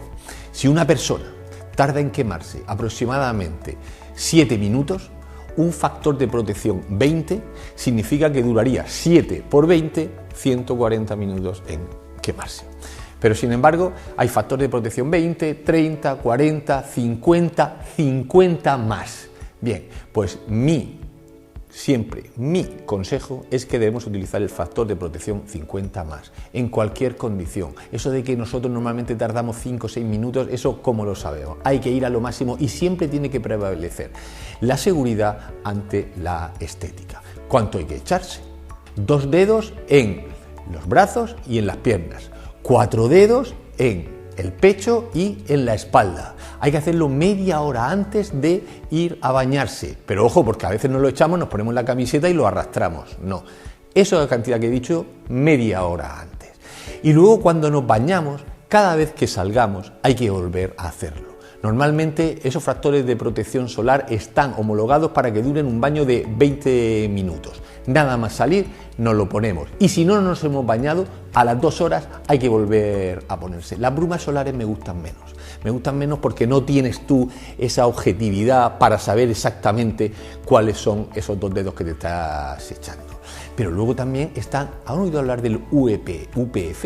S7: si una persona tarda en quemarse aproximadamente 7 minutos, un factor de protección 20 significa que duraría 7 por 20, 140 minutos en quemarse. Pero sin embargo, hay factores de protección 20, 30, 40, 50 más. Bien, pues mi consejo es que debemos utilizar el factor de protección 50 más, en cualquier condición. Eso de que nosotros normalmente tardamos 5 o 6 minutos, eso cómo lo sabemos. Hay que ir a lo máximo y siempre tiene que prevalecer la seguridad ante la estética. ¿Cuánto hay que echarse? 2 dedos en los brazos y en las piernas, 4 dedos en el pecho y en la espalda. Hay que hacerlo media hora antes de ir a bañarse. Pero ojo, porque a veces no lo echamos, nos ponemos la camiseta y lo arrastramos. No, eso es la cantidad que he dicho, media hora antes. Y luego cuando nos bañamos, cada vez que salgamos, hay que volver a hacerlo. Normalmente esos factores de protección solar están homologados para que duren un baño de 20 minutos. Nada más salir, nos lo ponemos. Y si no nos hemos bañado, a las 2 horas hay que volver a ponerse. Las brumas solares me gustan menos. Me gustan menos porque no tienes tú esa objetividad para saber exactamente cuáles son esos 2 dedos que te estás echando. Pero luego también están, ¿han oído hablar del UPF?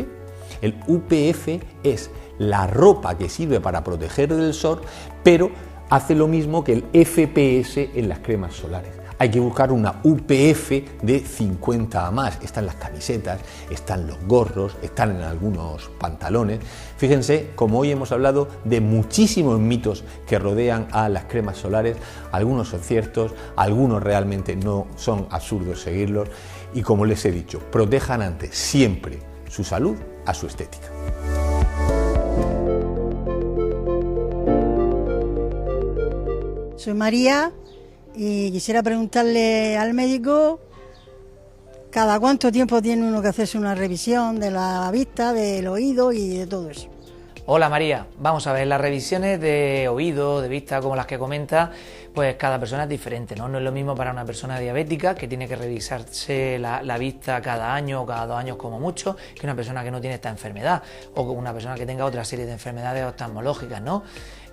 S7: El UPF es la ropa que sirve para proteger del sol, pero hace lo mismo que el FPS en las cremas solares. Hay que buscar una UPF de 50 a más. Están las camisetas, están los gorros, están en algunos pantalones. Fíjense, como hoy hemos hablado de muchísimos mitos que rodean a las cremas solares, algunos son ciertos, algunos realmente no, son absurdos seguirlos. Y como les he dicho, protejan antes siempre su salud a su estética.
S8: Soy María y quisiera preguntarle al médico cada cuánto tiempo tiene uno que hacerse una revisión de la vista, del oído y de todo eso.
S9: Hola María, vamos a ver, las revisiones de oído, de vista, como las que comenta, pues cada persona es diferente, ¿no? No es lo mismo para una persona diabética que tiene que revisarse la vista cada año o cada 2 años como mucho, que una persona que no tiene esta enfermedad o una persona que tenga otra serie de enfermedades oftalmológicas, ¿no?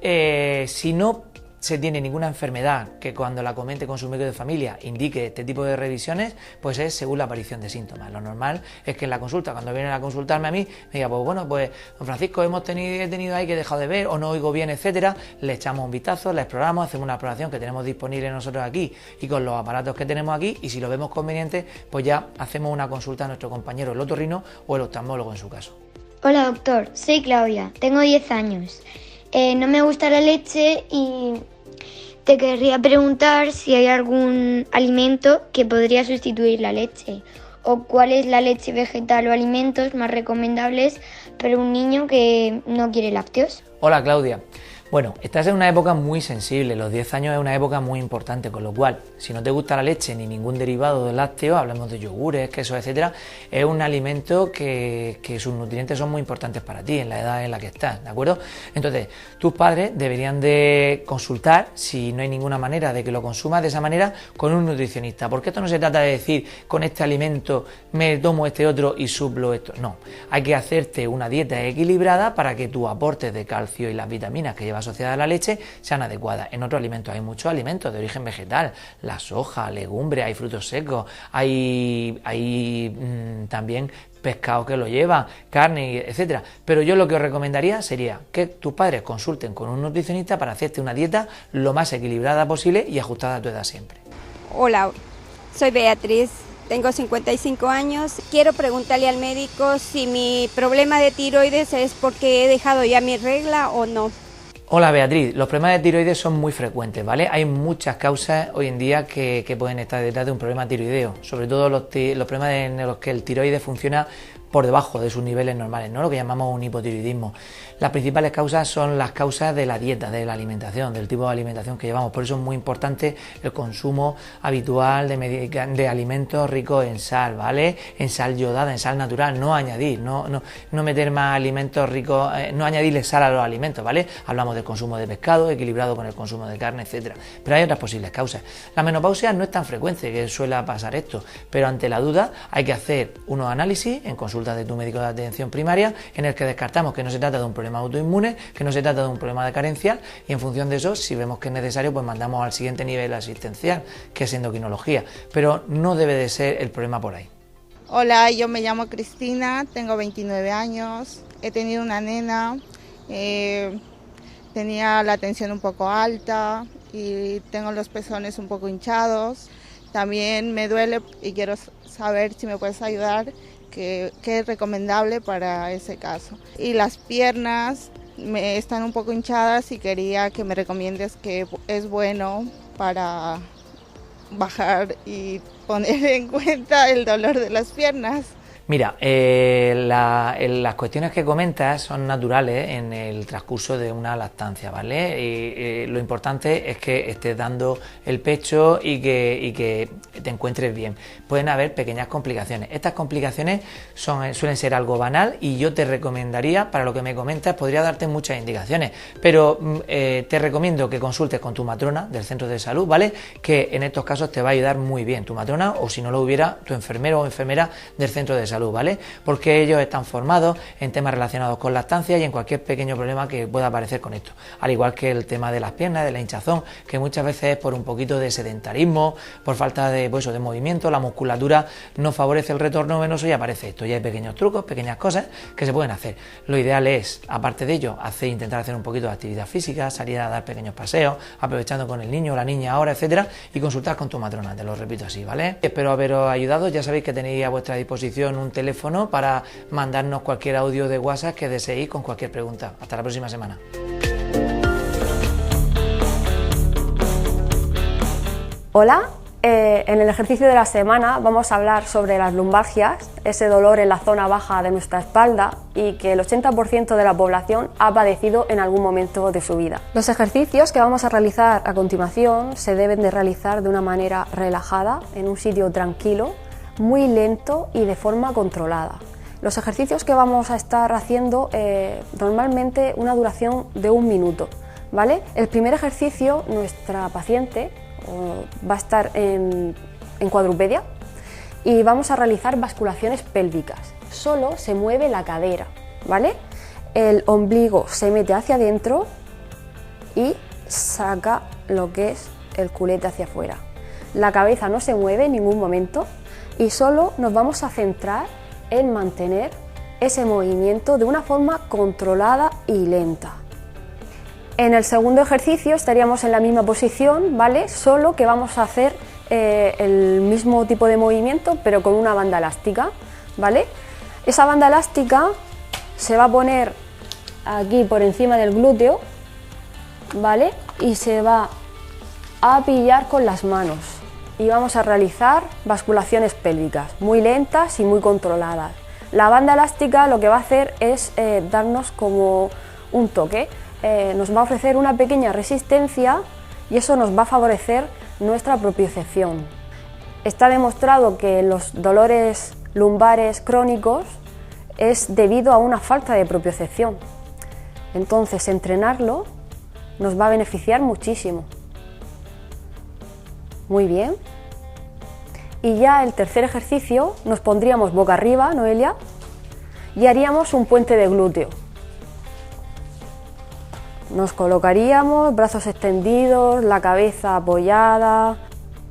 S9: Si no se tiene ninguna enfermedad que cuando la comente con su médico de familia indique este tipo de revisiones, pues es según la aparición de síntomas. Lo normal es que en la consulta, cuando vienen a consultarme a mí, me diga, pues bueno, pues don Francisco, he tenido ahí que he dejado de ver o no oigo bien, etcétera. Le echamos un vistazo, la exploramos, hacemos una exploración que tenemos disponible nosotros aquí y con los aparatos que tenemos aquí, y si lo vemos conveniente, pues ya hacemos una consulta a nuestro compañero el otorrino o el oftalmólogo en su caso.
S10: Hola doctor, soy Claudia, tengo 10 años. No me gusta la leche y te querría preguntar si hay algún alimento que podría sustituir la leche, o cuál es la leche vegetal o alimentos más recomendables para un niño que no quiere lácteos.
S9: Hola Claudia. Bueno, estás en una época muy sensible, los 10 años es una época muy importante, con lo cual, si no te gusta la leche ni ningún derivado del lácteo, hablamos de yogures, quesos, etcétera, es un alimento que sus nutrientes son muy importantes para ti, en la edad en la que estás, ¿de acuerdo? Entonces, tus padres deberían de consultar, si no hay ninguna manera de que lo consumas de esa manera, con un nutricionista, porque esto no se trata de decir, con este alimento me tomo este otro y suplo esto, no, hay que hacerte una dieta equilibrada para que tus aportes de calcio y las vitaminas que lleva asociada a la leche sean adecuadas. En otros alimentos hay muchos alimentos de origen vegetal, la soja, legumbres, hay frutos secos, hay también pescado que lo lleva, carne, etcétera. Pero yo lo que os recomendaría sería que tus padres consulten con un nutricionista para hacerte una dieta lo más equilibrada posible y ajustada a tu edad siempre.
S11: Hola, soy Beatriz. Tengo 55 años. Quiero preguntarle al médico si mi problema de tiroides es porque he dejado ya mi regla o no.
S9: Hola Beatriz, los problemas de tiroides son muy frecuentes, ¿vale? Hay muchas causas hoy en día que pueden estar detrás de un problema tiroideo, sobre todo los problemas en los que el tiroides funciona por debajo de sus niveles normales, ¿no? Lo que llamamos un hipotiroidismo. Las principales causas son las causas de la dieta, de la alimentación, del tipo de alimentación que llevamos. Por eso es muy importante el consumo habitual de alimentos ricos en sal, ¿vale? En sal yodada, en sal natural, no añadir, no meter más alimentos ricos, no añadirle sal a los alimentos, ¿vale? Hablamos del consumo de pescado, equilibrado con el consumo de carne, etcétera. Pero hay otras posibles causas. La menopausia no es tan frecuente que suele pasar esto, pero ante la duda hay que hacer unos análisis en consulta de tu médico de atención primaria, en el que descartamos que no se trata de un problema autoinmune, que no se trata de un problema de carencial, y en función de eso, si vemos que es necesario, pues mandamos al siguiente nivel asistencial, que es endocrinología, pero no debe de ser el problema por ahí.
S12: Hola, yo me llamo Cristina, tengo 29 años, he tenido una nena, tenía la tensión un poco alta y tengo los pezones un poco hinchados, también me duele y quiero saber si me puedes ayudar. ¿Qué es recomendable para ese caso? Y las piernas están un poco hinchadas y quería que me recomiendes qué es bueno para bajar y poner en cuenta el dolor de las piernas.
S9: Mira, las cuestiones que comentas son naturales en el transcurso de una lactancia, ¿vale? Y lo importante es que estés dando el pecho y que te encuentres bien. Pueden haber pequeñas complicaciones. Estas complicaciones suelen ser algo banal y yo te recomendaría, para lo que me comentas, podría darte muchas indicaciones, pero te recomiendo que consultes con tu matrona del centro de salud, ¿vale? Que en estos casos te va a ayudar muy bien, tu matrona, o si no lo hubiera, tu enfermero o enfermera del centro de salud, ¿vale? Porque ellos están formados en temas relacionados con lactancia y en cualquier pequeño problema que pueda aparecer con esto, al igual que el tema de las piernas, de la hinchazón, que muchas veces es por un poquito de sedentarismo, por falta de movimiento, la musculatura no favorece el retorno venoso y aparece esto. Ya hay pequeños trucos, pequeñas cosas que se pueden hacer. Lo ideal es, aparte de ello, intentar hacer un poquito de actividad física, salir a dar pequeños paseos, aprovechando con el niño o la niña ahora, etcétera, y consultar con tu matrona, te lo repito así, ¿vale? Espero haberos ayudado. Ya sabéis que tenéis a vuestra disposición un teléfono para mandarnos cualquier audio de WhatsApp que deseéis con cualquier pregunta. Hasta la próxima semana.
S13: Hola, en el ejercicio de la semana vamos a hablar sobre las lumbalgias, ese dolor en la zona baja de nuestra espalda y que el 80% de la población ha padecido en algún momento de su vida. Los ejercicios que vamos a realizar a continuación se deben de realizar de una manera relajada, en un sitio tranquilo, muy lento y de forma controlada. Los ejercicios que vamos a estar haciendo normalmente una duración de 1 minuto, ¿vale? El primer ejercicio, nuestra paciente va a estar en cuadrupedia y vamos a realizar basculaciones pélvicas. Solo se mueve la cadera, ¿vale? El ombligo se mete hacia adentro y saca lo que es el culete hacia afuera. La cabeza no se mueve en ningún momento y solo nos vamos a centrar en mantener ese movimiento de una forma controlada y lenta. En el segundo ejercicio estaríamos en la misma posición, ¿vale? Solo que vamos a hacer el mismo tipo de movimiento pero con una banda elástica, ¿vale? Esa banda elástica se va a poner aquí por encima del glúteo, ¿vale? Y se va a pillar con las manos y vamos a realizar basculaciones pélvicas muy lentas y muy controladas. La banda elástica lo que va a hacer es darnos como un toque, nos va a ofrecer una pequeña resistencia y eso nos va a favorecer nuestra propiocepción. Está demostrado que los dolores lumbares crónicos es debido a una falta de propiocepción. Entonces, entrenarlo nos va a beneficiar muchísimo. Muy bien. Y ya el tercer ejercicio nos pondríamos boca arriba, Noelia, y haríamos un puente de glúteo. Nos colocaríamos, brazos extendidos, la cabeza apoyada,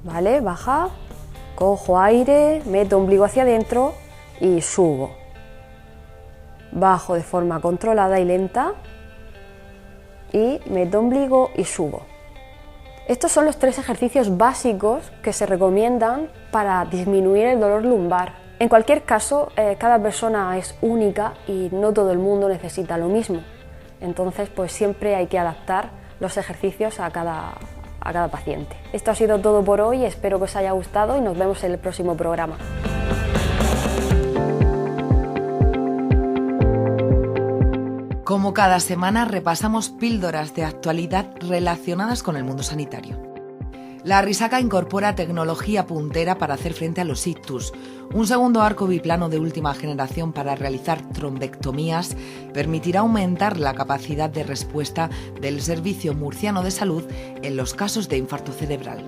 S13: ¿vale? Baja, cojo aire, meto ombligo hacia adentro y subo. Bajo de forma controlada y lenta y meto ombligo y subo. Estos son los 3 ejercicios básicos que se recomiendan para disminuir el dolor lumbar. En cualquier caso, cada persona es única y no todo el mundo necesita lo mismo. Entonces, pues siempre hay que adaptar los ejercicios a cada paciente. Esto ha sido todo por hoy, espero que os haya gustado y nos vemos en el próximo programa.
S1: Como cada semana repasamos píldoras de actualidad relacionadas con el mundo sanitario. La Risaca incorpora tecnología puntera para hacer frente a los ictus. Un segundo arco biplano de última generación para realizar trombectomías permitirá aumentar la capacidad de respuesta del Servicio Murciano de Salud en los casos de infarto cerebral.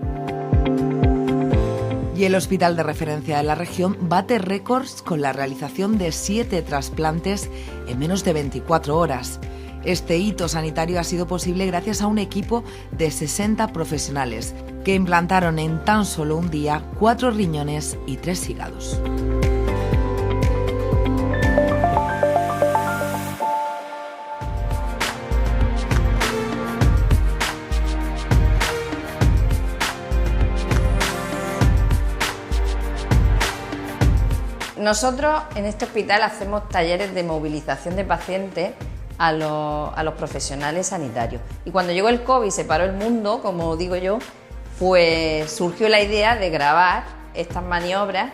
S1: Y el hospital de referencia de la región bate récords con la realización de 7 trasplantes en menos de 24 horas. Este hito sanitario ha sido posible gracias a un equipo de 60 profesionales que implantaron en tan solo un día 4 riñones y 3 hígados.
S14: Nosotros en este hospital hacemos talleres de movilización de pacientes a los profesionales sanitarios. Y cuando llegó el COVID, se paró el mundo, como digo yo, pues surgió la idea de grabar estas maniobras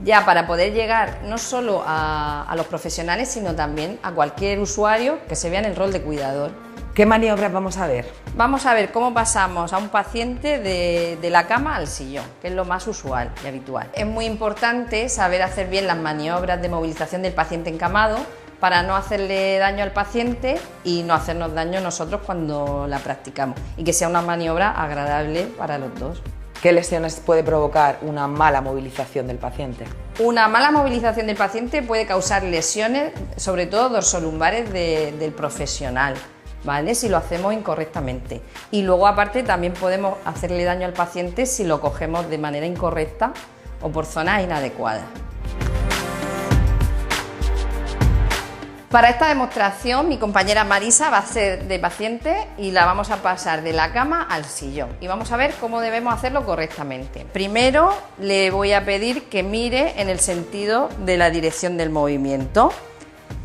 S14: ya para poder llegar no solo a los profesionales, sino también a cualquier usuario que se vea en el rol de cuidador.
S4: ¿Qué maniobras vamos a ver?
S14: Vamos a ver cómo pasamos a un paciente de la cama al sillón, que es lo más usual y habitual. Es muy importante saber hacer bien las maniobras de movilización del paciente encamado para no hacerle daño al paciente y no hacernos daño nosotros cuando la practicamos, y que sea una maniobra agradable para los dos.
S4: ¿Qué lesiones puede provocar una mala movilización del paciente?
S14: Una mala movilización del paciente puede causar lesiones, sobre todo dorsolumbares del profesional, ¿vale? Si lo hacemos incorrectamente. Y luego aparte también podemos hacerle daño al paciente si lo cogemos de manera incorrecta o por zonas inadecuadas. Para esta demostración mi compañera Marisa va a ser de paciente y la vamos a pasar de la cama al sillón y vamos a ver cómo debemos hacerlo correctamente. Primero le voy a pedir que mire en el sentido de la dirección del movimiento.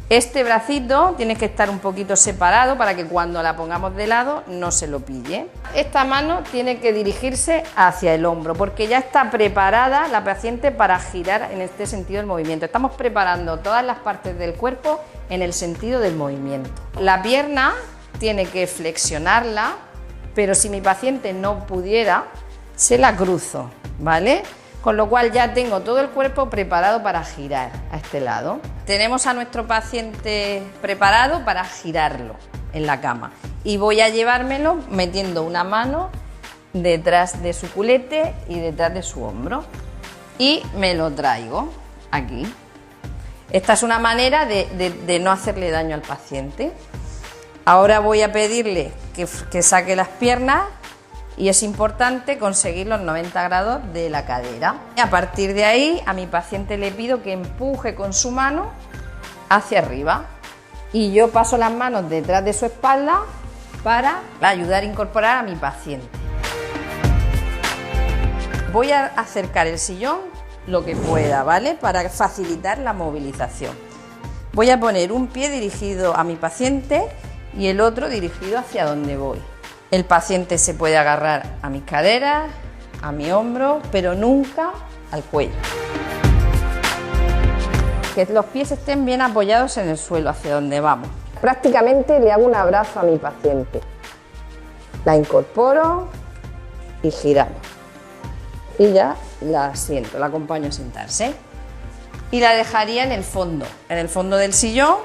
S14: Este bracito tiene que estar un poquito separado para que cuando la pongamos de lado no se lo pille. Esta mano tiene que dirigirse hacia el hombro porque ya está preparada la paciente para girar en este sentido del movimiento. Estamos preparando todas las partes del cuerpo en el sentido del movimiento. La pierna tiene que flexionarla, pero si mi paciente no pudiera, se la cruzo, ¿vale? Con lo cual ya tengo todo el cuerpo preparado para girar a este lado. Tenemos a nuestro paciente preparado para girarlo en la cama y voy a llevármelo metiendo una mano detrás de su culete y detrás de su hombro y me lo traigo aquí. Esta es una manera de no hacerle daño al paciente. Ahora voy a pedirle que saque las piernas y es importante conseguir los 90 grados de la cadera. A partir de ahí, a mi paciente le pido que empuje con su mano hacia arriba y yo paso las manos detrás de su espalda para ayudar a incorporar a mi paciente. Voy a acercar el sillón lo que pueda, ¿vale? Para facilitar la movilización. Voy a poner un pie dirigido a mi paciente y el otro dirigido hacia donde voy. El paciente se puede agarrar a mis caderas, a mi hombro, pero nunca al cuello. Que los pies estén bien apoyados en el suelo, hacia donde vamos. Prácticamente le hago un abrazo a mi paciente. La incorporo y giramos. Y ya la siento, la acompaño a sentarse. Y la dejaría en el fondo del sillón,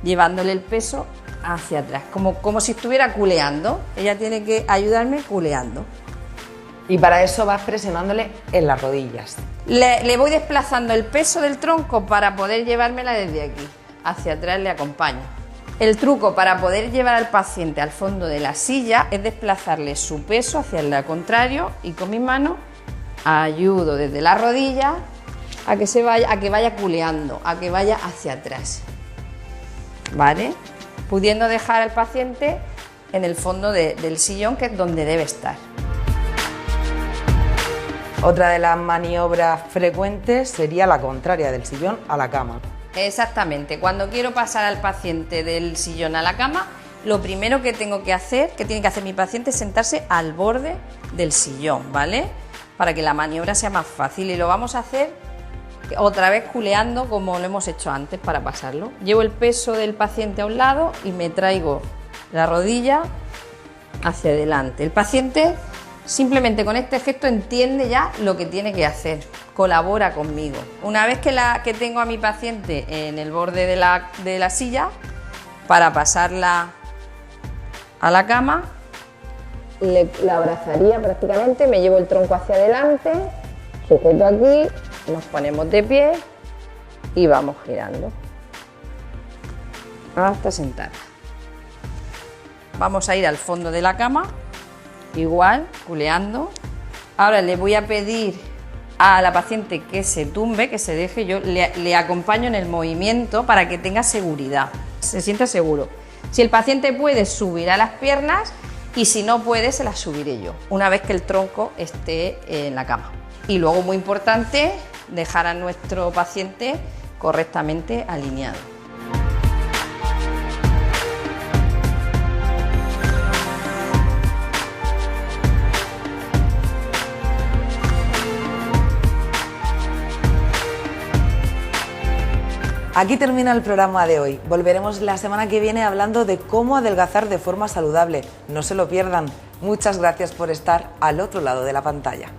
S14: llevándole el peso hacia atrás, como si estuviera culeando. Ella tiene que ayudarme culeando.
S1: Y para eso vas presionándole en las rodillas.
S14: Le voy desplazando el peso del tronco para poder llevármela desde aquí. Hacia atrás le acompaño. El truco para poder llevar al paciente al fondo de la silla es desplazarle su peso hacia el lado contrario y con mis manos ayudo desde la rodilla a que vaya culeando, a que vaya hacia atrás. ¿Vale? Pudiendo dejar al paciente en el fondo del sillón, que es donde debe estar.
S1: Otra de las maniobras frecuentes sería la contraria, del sillón a la cama.
S14: Exactamente. Cuando quiero pasar al paciente del sillón a la cama, lo primero que tengo que hacer, que tiene que hacer mi paciente, es sentarse al borde del sillón, ¿vale? Para que la maniobra sea más fácil, y lo vamos a hacer otra vez culeando como lo hemos hecho antes para pasarlo. Llevo el peso del paciente a un lado y me traigo la rodilla hacia adelante. El paciente simplemente con este gesto entiende ya lo que tiene que hacer, colabora conmigo. Una vez que tengo a mi paciente en el borde de la silla, para pasarla a la cama, la abrazaría prácticamente, me llevo el tronco hacia adelante, sujeto aquí, nos ponemos de pie y vamos girando hasta sentar. Vamos a ir al fondo de la cama, igual, culeando. Ahora le voy a pedir a la paciente que se tumbe, que se deje, yo le acompaño en el movimiento para que tenga seguridad, se sienta seguro. Si el paciente puede, subirá las piernas, y si no puede, se las subiré yo, una vez que el tronco esté en la cama. Y luego, muy importante, dejar a nuestro paciente correctamente alineado.
S1: Aquí termina el programa de hoy. Volveremos la semana que viene hablando de cómo adelgazar de forma saludable. No se lo pierdan. Muchas gracias por estar al otro lado de la pantalla.